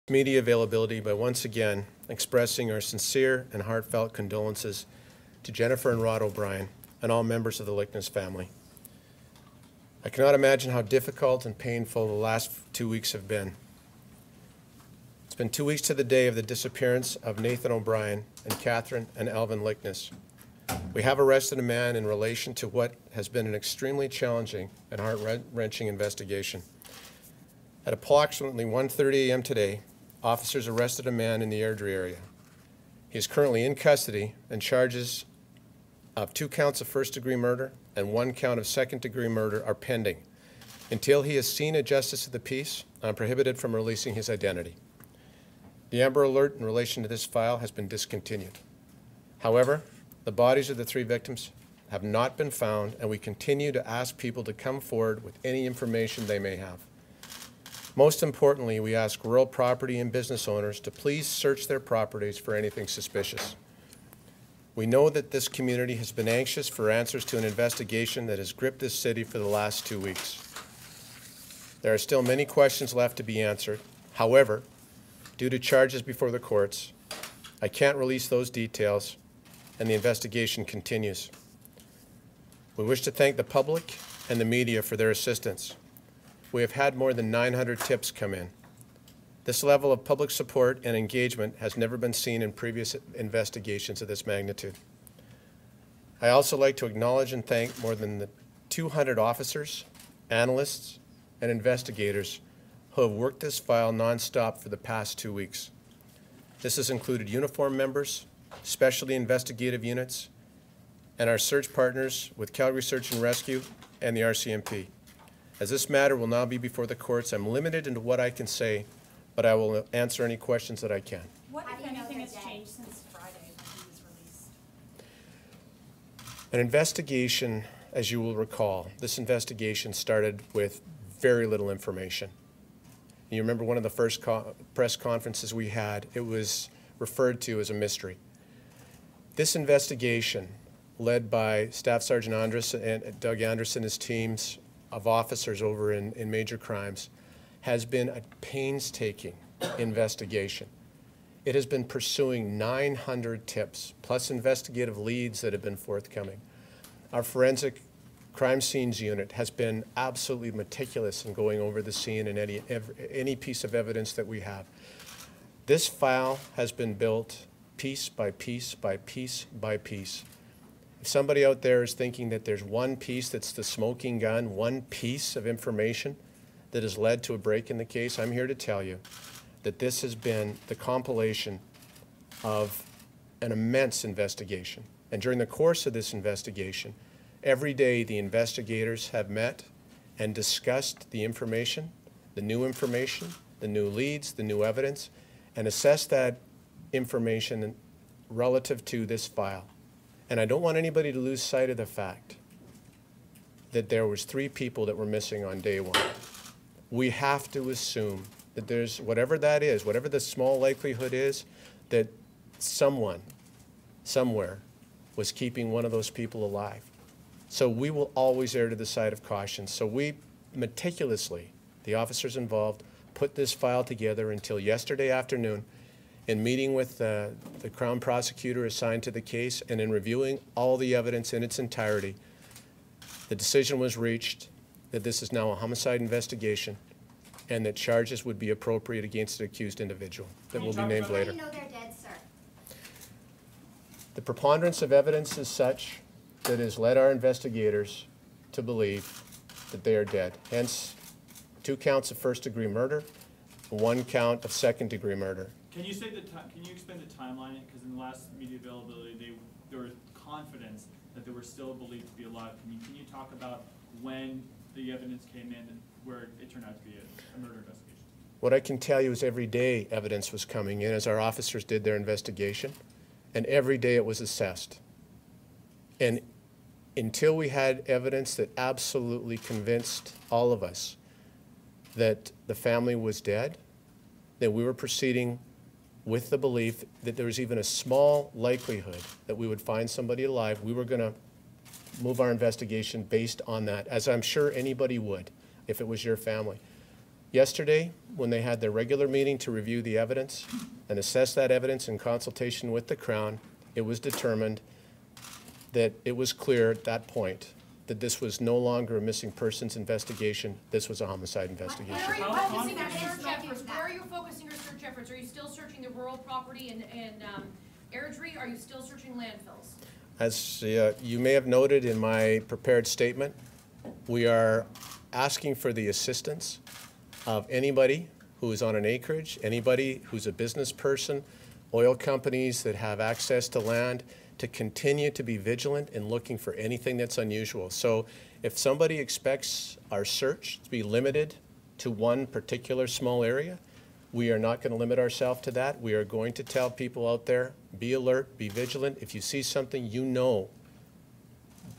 media availability by once again expressing our sincere and heartfelt condolences to Jennifer and Rod O'Brien and all members of the Liknes family. I cannot imagine how difficult and painful the last 2 weeks have been. It's been 2 weeks to the day of the disappearance of Nathan O'Brien and Kathryn and Alvin Liknes. We have arrested a man in relation to what has been an extremely challenging and heart-wrenching investigation. At approximately 1:30 a.m. today, officers arrested a man in the Airdrie area. He is currently in custody, and charges of 2 counts of first-degree murder and 1 count of second-degree murder are pending. Until he is seen a justice of the peace, I am prohibited from releasing his identity. The Amber Alert in relation to this file has been discontinued. However, the bodies of the 3 victims have not been found, and we continue to ask people to come forward with any information they may have. Most importantly, we ask rural property and business owners to please search their properties for anything suspicious. We know that this community has been anxious for answers to an investigation that has gripped this city for the last 2 weeks. There are still many questions left to be answered. However, due to charges before the courts, I can't release those details, and the investigation continues. We wish to thank the public and the media for their assistance. We have had more than 900 tips come in. This level of public support and engagement has never been seen in previous investigations of this magnitude. I also like to acknowledge and thank more than the 200 officers, analysts, and investigators who have worked this file nonstop for the past 2 weeks. This has included uniformed members, specialty investigative units, and our search partners with Calgary Search and Rescue and the RCMP. As this matter will now be before the courts, I'm limited into what I can say, but I will answer any questions that I can. What, if anything, has changed since Friday when he was released? An investigation, as you will recall, this investigation started with very little information. You remember one of the first press conferences we had, it was referred to as a mystery. This investigation, led by Staff Sergeant Andres and Doug Anderson and his teams of officers over in major crimes, has been a painstaking investigation. It has been pursuing 900 tips, plus investigative leads that have been forthcoming. Our forensic crime scenes unit has been absolutely meticulous in going over the scene and any piece of evidence that we have. This file has been built piece by piece by piece by piece. If somebody out there is thinking that there's one piece that's the smoking gun, one piece of information that has led to a break in the case, I'm here to tell you that this has been the compilation of an immense investigation. And during the course of this investigation, every day the investigators have met and discussed the information, the new leads, the new evidence, and assessed that information relative to this file. And I don't want anybody to lose sight of the fact that there was 3 people that were missing on day 1. We have to assume that there's, whatever that is, whatever the small likelihood is, that someone, somewhere, was keeping one of those people alive. So we will always err to the side of caution. So we meticulously, the officers involved, put this file together until yesterday afternoon, in meeting with the Crown prosecutor assigned to the case and in reviewing all the evidence in its entirety. The decision was reached that this is now a homicide investigation and that charges would be appropriate against the accused individual that will be named later. How do you know they're dead, sir? The preponderance of evidence is such that has led our investigators to believe that they are dead. Hence, 2 counts of first-degree murder, 1 count of second-degree murder. Can you say can you explain the timeline? Because in the last media availability, there was confidence that they were still believed to be alive. Can you talk about when the evidence came in where it turned out to be a murder investigation? What I can tell you is every day evidence was coming in as our officers did their investigation, and every day it was assessed. And until we had evidence that absolutely convinced all of us that the family was dead, that we were proceeding with the belief that there was even a small likelihood that we would find somebody alive, we were going to move our investigation based on that, as I'm sure anybody would if it was your family. Yesterday, when they had their regular meeting to review the evidence and assess that evidence in consultation with the Crown, it was determined that it was clear at that point that this was no longer a missing persons investigation, this was a homicide investigation. Where are you How focusing your confident- search efforts? Where are you focusing your search efforts? Are you still searching the rural property and Airdrie? Are you still searching landfills? As you may have noted in my prepared statement, we are asking for the assistance of anybody who is on an acreage, anybody who's a business person, oil companies that have access to land, to continue to be vigilant in looking for anything that's unusual. So if somebody expects our search to be limited to one particular small area, we are not going to limit ourselves to that. We are going to tell people out there, be alert, be vigilant. If you see something you know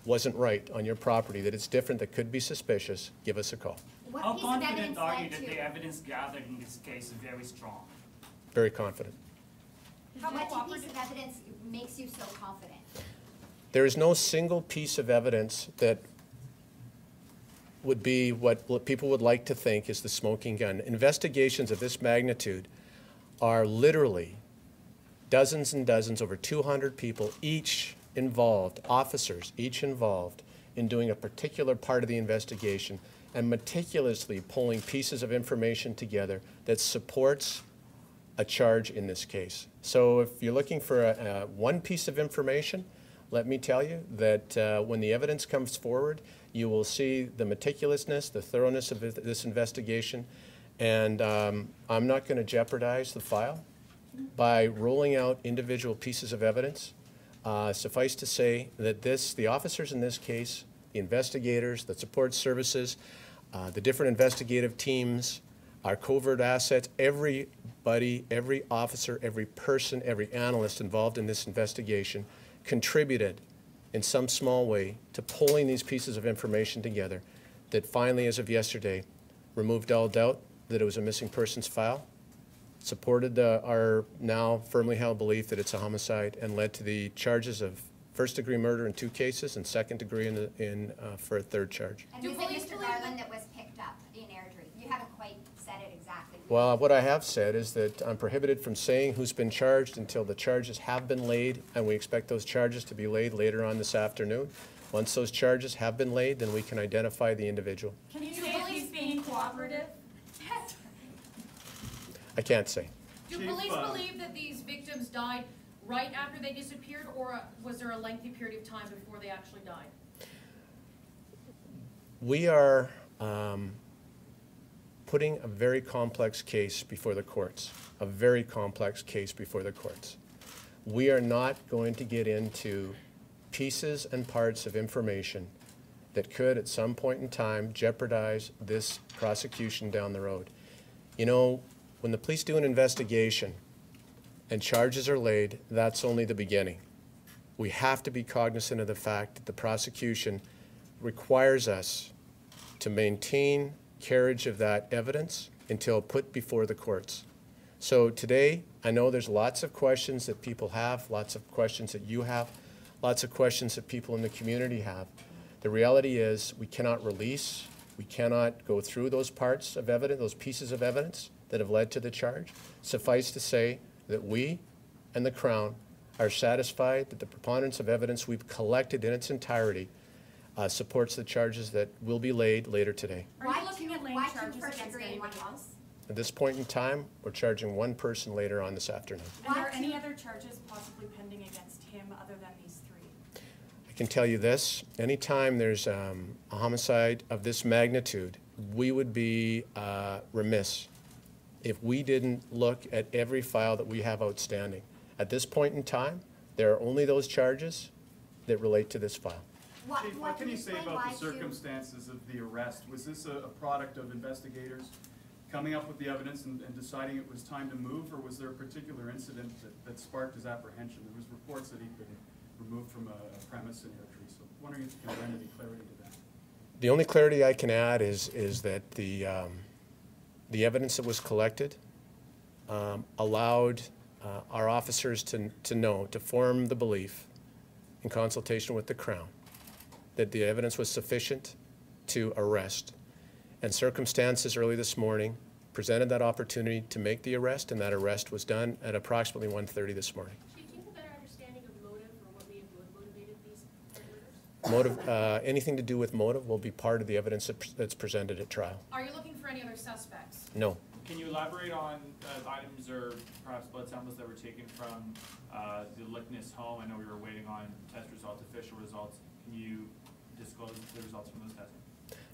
wasn't right on your property, that it's different, that could be suspicious, give us a call. What How piece of confident evidence are you led that to? the evidence gathered in this case is very strong? Very confident. What piece of evidence makes you so confident? There is no single piece of evidence that would be what people would like to think is the smoking gun. Investigations of this magnitude are literally dozens and dozens, over 200 people, each involved, officers, each involved in doing a particular part of the investigation and meticulously pulling pieces of information together that supports a charge in this case. So if you're looking for one piece of information, let me tell you that when the evidence comes forward, you will see the meticulousness, the thoroughness of this investigation, and I'm not going to jeopardize the file by rolling out individual pieces of evidence. Suffice to say that the officers in this case, the investigators, the support services, the different investigative teams, our covert assets, everybody, every officer, every person, every analyst involved in this investigation contributed in some small way to pulling these pieces of information together that finally, as of yesterday, removed all doubt that it was a missing persons file, supported our now firmly held belief that it's a homicide, and led to the charges of first-degree murder in 2 cases and second-degree for a 3rd charge. And Do was police it Mr. believe Garland that was picked up in Airdrie? You haven't quite said it exactly. Well, what I have said is that I'm prohibited from saying who's been charged until the charges have been laid, and we expect those charges to be laid later on this afternoon. Once those charges have been laid, then we can identify the individual. Can you say if he's being cooperative? I can't say. Do Chief, police believe that these victims died right after they disappeared, or was there a lengthy period of time before they actually died? We are putting a very complex case before the courts, a very complex case before the courts. We are not going to get into pieces and parts of information that could, at some point in time, jeopardize this prosecution down the road. You know, when the police do an investigation and charges are laid, that's only the beginning. We have to be cognizant of the fact that the prosecution requires us to maintain carriage of that evidence until put before the courts. So today, I know there's lots of questions that people have, lots of questions that you have, lots of questions that people in the community have. The reality is we cannot release, we cannot go through those parts of evidence, those pieces of evidence that have led to the charge. Suffice to say that we and the Crown are satisfied that the preponderance of evidence we've collected in its entirety supports the charges that will be laid later today. Are you looking at laying why two charges first against degree and one anybody else? At this point in time, we're charging one person later on this afternoon. And are Why any two- other charges possibly pending against him other than these 3? I can tell you this, anytime there's a homicide of this magnitude, we would be remiss if we didn't look at every file that we have outstanding. At this point in time, there are only those charges that relate to this file. Chief, what can you say explain about why the two- circumstances of the arrest? Was this a product of investigators coming up with the evidence and deciding it was time to move, or was there a particular incident that sparked his apprehension? There was reports that he'd been removed from a premise in Airdrie, so wondering if you can lend any clarity to that. The only clarity I can add is that the evidence that was collected allowed our officers to form the belief in consultation with the Crown that the evidence was sufficient to arrest. and circumstances early this morning presented that opportunity to make the arrest, and that arrest was done at approximately 1:30 this morning. Chief, do you have a better understanding of motive or what may have motivated these murders? Motive, anything to do with motive will be part of the evidence that's presented at trial. Are you looking for any other suspects? No. Can you elaborate on items or perhaps blood samples that were taken from the Liknes home? I know we were waiting on test results, official results. Can you disclose the results from those tests?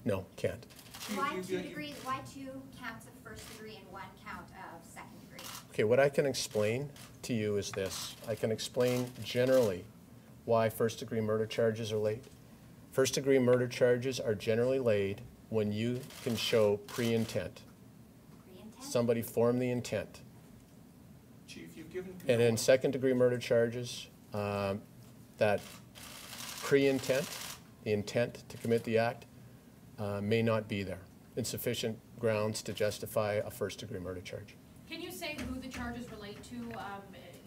No, can't. Why 2 degrees, why 2 counts of first degree and 1 count of second degree? Okay, what I can explain to you is this. I can explain generally why first-degree murder charges are laid. First-degree murder charges are generally laid when you can show pre-intent. Pre-intent? Somebody formed the intent. Chief, you've given And in second-degree murder charges, that pre-intent, the intent to commit the act, may not be there. Insufficient grounds to justify a first-degree murder charge. Can you say who the charges relate to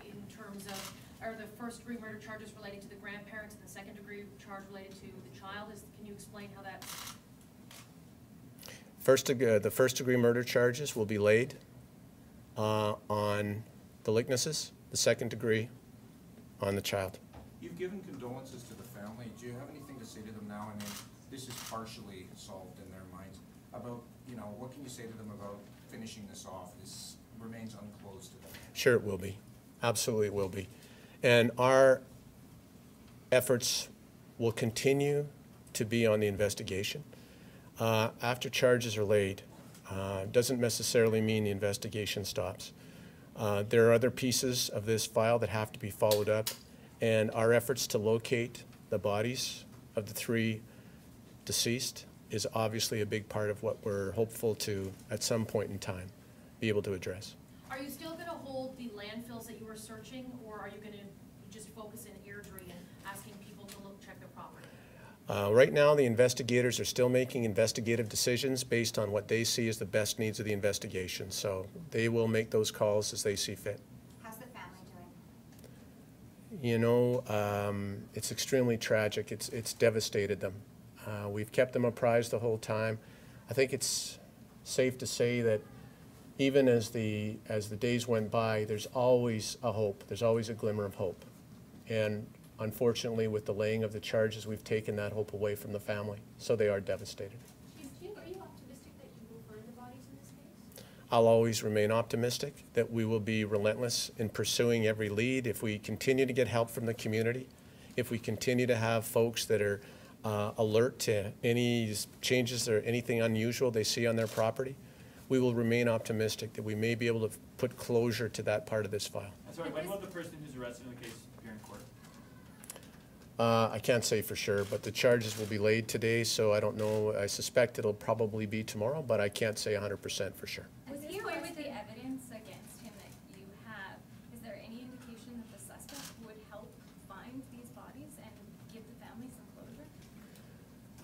in terms of, are the first-degree murder charges related to the grandparents and the second-degree charge related to the child? Can you explain how that? The first-degree murder charges will be laid on the Likneses, the second degree on the child. You've given condolences to the family. Do you have anything to say to them now? I mean, this is partially solved in their minds. About, you know, what can you say to them about finishing this off? This remains unclosed to them. Sure it will be. Absolutely it will be. And our efforts will continue to be on the investigation. After charges are laid, doesn't necessarily mean the investigation stops. There are other pieces of this file that have to be followed up, and our efforts to locate the bodies of the 3 deceased is obviously a big part of what we're hopeful to, at some point in time, be able to address. Are you still going to hold the landfills that you were searching, or are you going to just focus in Airdrie and asking people to check their property? Right now, the investigators are still making investigative decisions based on what they see as the best needs of the investigation. So they will make those calls as they see fit. How's the family doing? You know, it's extremely tragic. It's devastated them. We've kept them apprised the whole time. I think it's safe to say that even as the days went by, there's always a hope. There's always a glimmer of hope. And unfortunately, with the laying of the charges, we've taken that hope away from the family. So they are devastated. Are you optimistic that you will find the bodies in this case? I'll always remain optimistic that we will be relentless in pursuing every lead. If we continue to get help from the community, if we continue to have folks that are alert to any changes or anything unusual they see on their property, we will remain optimistic that we may be able to put closure to that part of this file. And sorry, when will the person who's arrested in the case appear in court? I can't say for sure, but the charges will be laid today, so I don't know. I suspect it'll probably be tomorrow, but I can't say 100% for sure. At this point, with the evidence against him that you have, is there any indication that the suspect would help find these bodies and give the family some closure?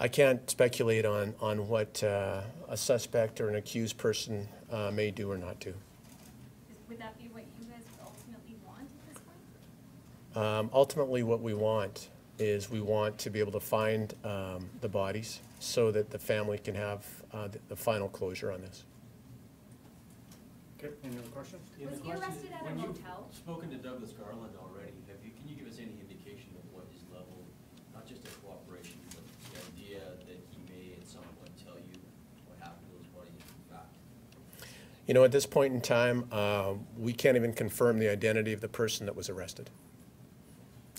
I can't speculate on what a suspect or an accused person may do or not do. Would that be what you guys ultimately want at this point? Ultimately, what we want is we want to be able to find the bodies so that the family can have the final closure on this. Okay, any other questions? Was he arrested at a motel? Spoken to Douglas Garland already. Can you give us any indication of what his level, not just of cooperation, but the idea that he may at some point tell you what happened to those bodies in fact? You know, at this point in time, we can't even confirm the identity of the person that was arrested.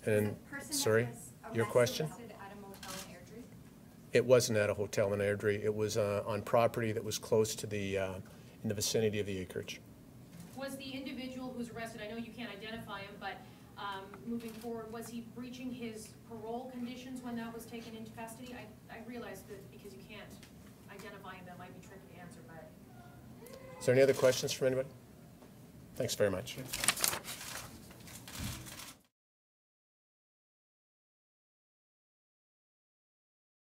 And, sorry, your question? Arrested at a motel in Airdrie? It wasn't at a hotel in Airdrie. It was on property that was close to the, in the vicinity of the acreage. Was the individual who was arrested, I know you can't identify him, but moving forward, was he breaching his parole conditions when that was taken into custody? I realize that because you can't identify him, that might be tricky to answer, but. Is there any other questions from anybody? Thanks very much.